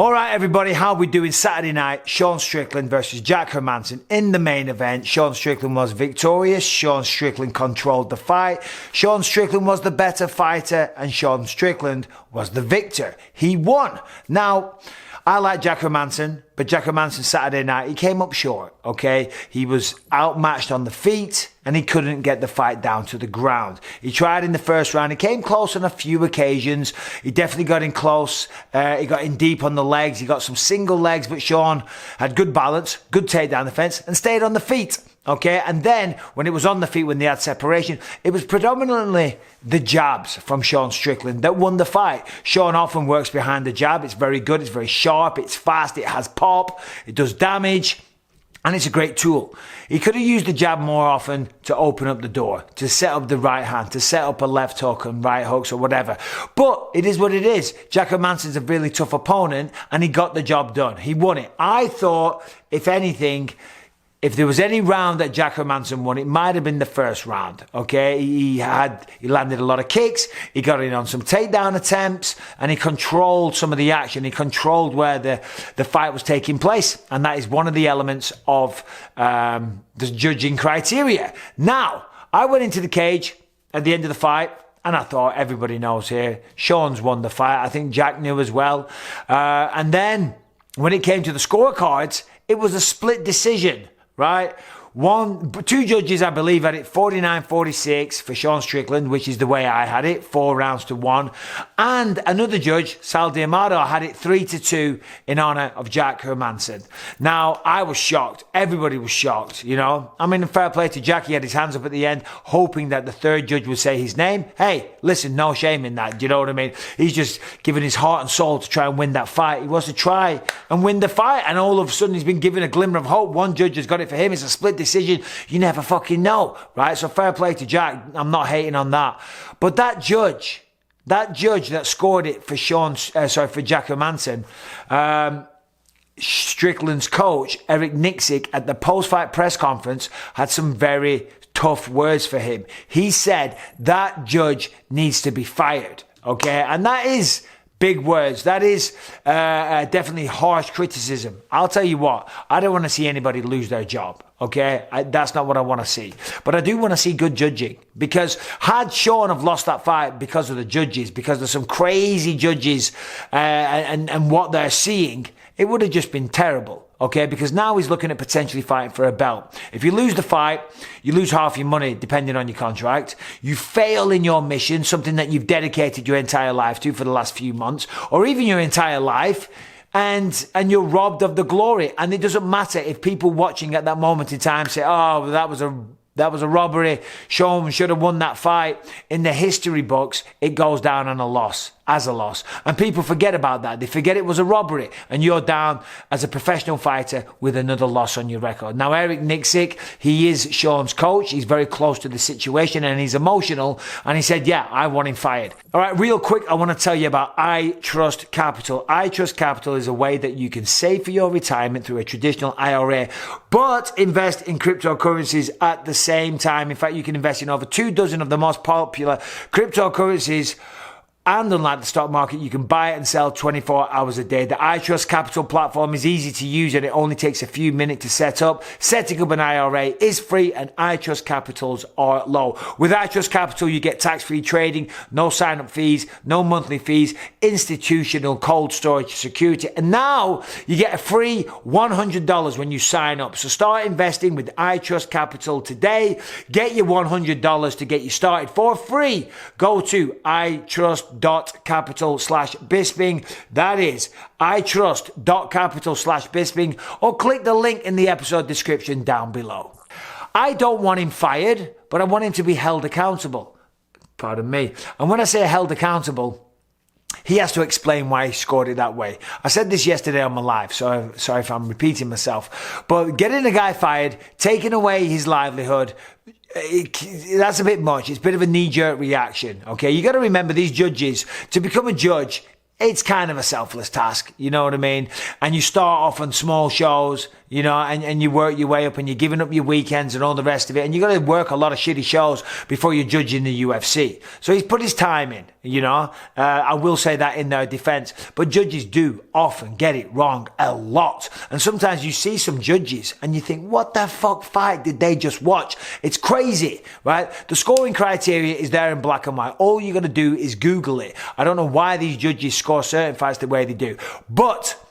All right, everybody, how we doing? Saturday night, Sean Strickland versus Jack Hermansson in the main event. Sean Strickland was victorious. Sean Strickland controlled the fight. Sean Strickland was the better fighter, and Sean Strickland was the victor. He won. Now, I like Jack Hermansson, but Jack Hermansson Saturday night, he came up short, okay? He was outmatched on the feet, and he couldn't get the fight down to the ground. He tried in the first round. He came close on a few occasions. He definitely got in close. He got in deep on the legs. He got some single legs, but Sean had good balance, good takedown defense, and stayed on the feet. Okay, and then when it was on the feet, when they had separation, it was predominantly the jabs from Sean Strickland that won the fight. Sean often works behind the jab. It's very good. It's very sharp. It's fast. It has pop. It does damage. And it's a great tool. He could have used the jab more often to open up the door, to set up the right hand, to set up a left hook and right hooks or whatever. But it is what it is. Jack Hermansson's a really tough opponent, and he got the job done. He won it. I thought, if anything, if there was any round that Jack Hermansson won, it might have been the first round, okay? He landed a lot of kicks, he got in on some takedown attempts, and he controlled some of the action. He controlled where the fight was taking place, and that is one of the elements of the judging criteria. Now, I went into the cage at the end of the fight, and I thought, everybody knows here, Sean's won the fight. I think Jack knew as well. And then, when it came to the scorecards, it was a split decision. Right? Two judges, I believe, had it 49-46 for Sean Strickland, which is the way I had it, 4 rounds to 1. And another judge, Sal D'Amato, had it 3-2 in honor of Jack Hermansson. Now, I was shocked. Everybody was shocked, you know. I mean, fair play to Jack. He had his hands up at the end, hoping that the third judge would say his name. Hey, listen, no shame in that. Do you know what I mean? He's just giving his heart and soul to try and win that fight. He wants to try and win the fight. And all of a sudden, he's been given a glimmer of hope. One judge has got it for him. It's a split decision. You never fucking know, right? So fair play to Jack. I'm not hating on that. But that judge that scored it for for Jack Hermansson, Strickland's coach, Eric Nixick, at the post-fight press conference had some very tough words for him. He said that judge needs to be fired, okay? And that is big words. That is definitely harsh criticism. I'll tell you what, I don't want to see anybody lose their job, okay? That's not what I want to see. But I do want to see good judging, because had Sean have lost that fight because of the judges, because there's some crazy judges and what they're seeing, it would have just been terrible. Okay, because now he's looking at potentially fighting for a belt. If you lose the fight, you lose half your money depending on your contract. You fail in your mission, something that you've dedicated your entire life to for the last few months, or even your entire life, and you're robbed of the glory. And it doesn't matter if people watching at that moment in time say, oh, that was a robbery. Sean should have won that fight. In the history books, it goes down on a loss. As a loss. And people forget about that. They forget it was a robbery, and you're down as a professional fighter with another loss on your record. Now, Eric Nixick, he is Sean's coach. He's very close to the situation, and he's emotional. And he said, yeah, I want him fired. All right, real quick, I want to tell you about I Trust Capital. I Trust Capital is a way that you can save for your retirement through a traditional IRA, but invest in cryptocurrencies at the same time. In fact, you can invest in over 24 of the most popular cryptocurrencies. And unlike the stock market, you can buy it and sell 24 hours a day. The iTrust Capital platform is easy to use, and it only takes a few minutes to set up. Setting up an IRA is free, and iTrust Capitals are low. With iTrust Capital, you get tax-free trading, no sign-up fees, no monthly fees, institutional cold storage security, and now you get a free $100 when you sign up. So start investing with iTrust Capital today. Get your $100 to get you started for free. Go to iTrust.capital/Bisping. That is iTrust.capital/Bisping, or click the link in the episode description down below. I don't want him fired, but I want him to be held accountable. Pardon me. And when I say held accountable, he has to explain why he scored it that way. I said this yesterday on my live, so sorry if I'm repeating myself. But getting a guy fired, taking away his livelihood, that's a bit much. It's a bit of a knee-jerk reaction, okay? You got to remember, these judges, to become a judge, it's kind of a selfless task, you know what I mean? And you start off on small shows, you know, and you work your way up and you're giving up your weekends and all the rest of it. And you got to work a lot of shitty shows before you judge in the UFC. So he's put his time in, you know. I will say that in their defense. But judges do often get it wrong a lot. And sometimes you see some judges and you think, what the fuck fight did they just watch? It's crazy, right? The scoring criteria is there in black and white. All you got to do is Google it. I don't know why these judges score certain fights the way they do. But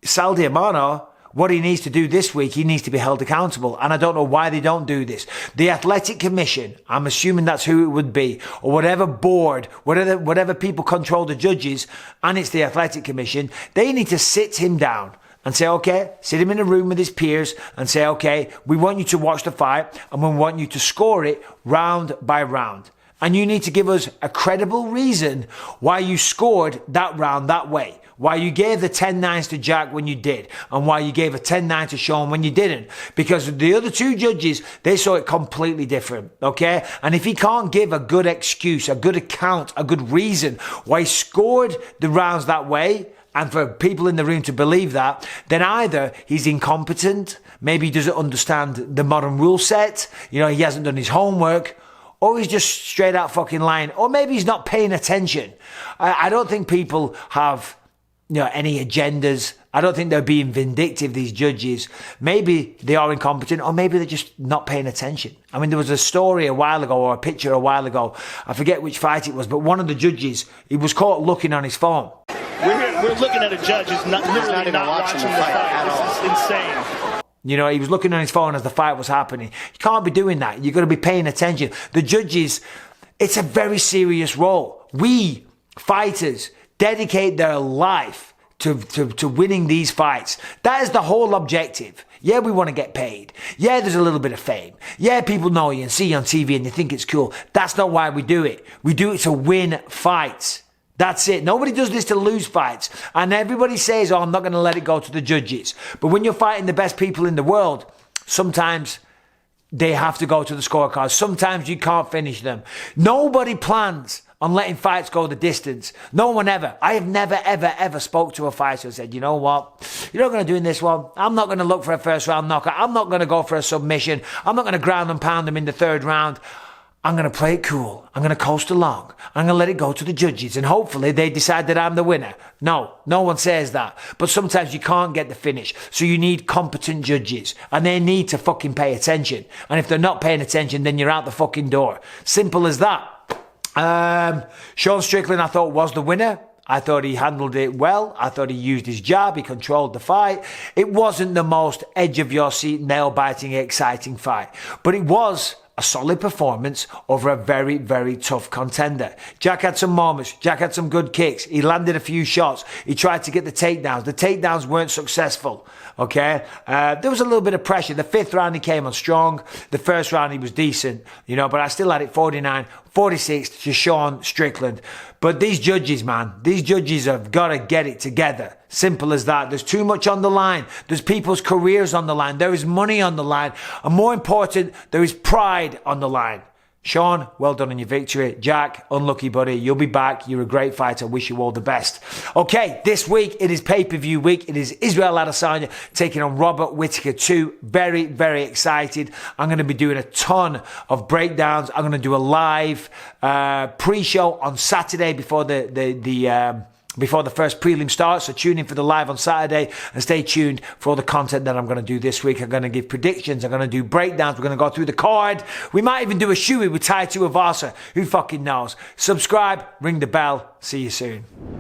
Sal D'Amato, what he needs to do this week, he needs to be held accountable. And I don't know why they don't do this. The Athletic Commission, I'm assuming that's who it would be, or whatever board, whatever people control the judges, and it's the Athletic Commission, they need to sit him down and say, okay, sit him in a room with his peers and say, okay, we want you to watch the fight and we want you to score it round by round. And you need to give us a credible reason why you scored that round that way. Why you gave the 10-9s to Jack when you did, and why you gave a 10-9 to Sean when you didn't. Because the other two judges, they saw it completely different, okay? And if he can't give a good excuse, a good account, a good reason why he scored the rounds that way, and for people in the room to believe that, then either he's incompetent, maybe he doesn't understand the modern rule set, you know, he hasn't done his homework, or he's just straight out fucking lying, or maybe he's not paying attention. I don't think people have, you know, any agendas. I don't think they're being vindictive, these judges. Maybe they are incompetent, or maybe they're just not paying attention. I mean, there was a story a while ago, or a picture a while ago, I forget which fight it was, but one of the judges, he was caught looking on his phone. We're looking at a judge who's not watching the fight at all. This is insane. You know, he was looking on his phone as the fight was happening. You can't be doing that. You've got to be paying attention. The judges, it's a very serious role. We, fighters, dedicate their life to winning these fights. That is the whole objective. Yeah, we want to get paid. Yeah, there's a little bit of fame. Yeah, people know you and see you on TV and they think it's cool. That's not why we do it. We do it to win fights. That's it. Nobody does this to lose fights. And everybody says, oh, I'm not going to let it go to the judges. But when you're fighting the best people in the world, sometimes they have to go to the scorecards. Sometimes you can't finish them. Nobody plans on letting fights go the distance. No one ever. I have never, ever, ever spoke to a fighter and said, you know what? You're not going to do in this one. I'm not going to look for a first round knockout. I'm not going to go for a submission. I'm not going to ground and pound them in the third round. I'm going to play it cool. I'm going to coast along. I'm going to let it go to the judges. And hopefully they decide that I'm the winner. No one says that. But sometimes you can't get the finish. So you need competent judges. And they need to fucking pay attention. And if they're not paying attention, then you're out the fucking door. Simple as that. Sean Strickland, I thought, was the winner. I thought he handled it well. I thought he used his jab. He controlled the fight. It wasn't the most edge of your seat, nail-biting, exciting fight. But it was a solid performance over a very, very tough contender. Jack had some moments. Jack had some good kicks. He landed a few shots. He tried to get the takedowns. The takedowns weren't successful. Okay? There was a little bit of pressure. The fifth round he came on strong. The first round he was decent, you know, but I still had it 49-46 to Sean Strickland. But these judges, man, these judges have got to get it together. Simple as that. There's too much on the line. There's people's careers on the line. There is money on the line. And more important, there is pride on the line. Sean, well done on your victory. Jack, unlucky buddy. You'll be back. You're a great fighter. Wish you all the best. Okay, this week it is pay-per-view week. It is Israel Adesanya taking on Robert Whittaker 2. Very, very excited. I'm going to be doing a ton of breakdowns. I'm going to do a live pre-show on Saturday before before the first prelim starts. So tune in for the live on Saturday and stay tuned for all the content that I'm going to do this week. I'm going to give predictions. I'm going to do breakdowns. We're going to go through the card. We might even do a shoey with Tai Tuivasa. Who fucking knows? Subscribe, ring the bell. See you soon.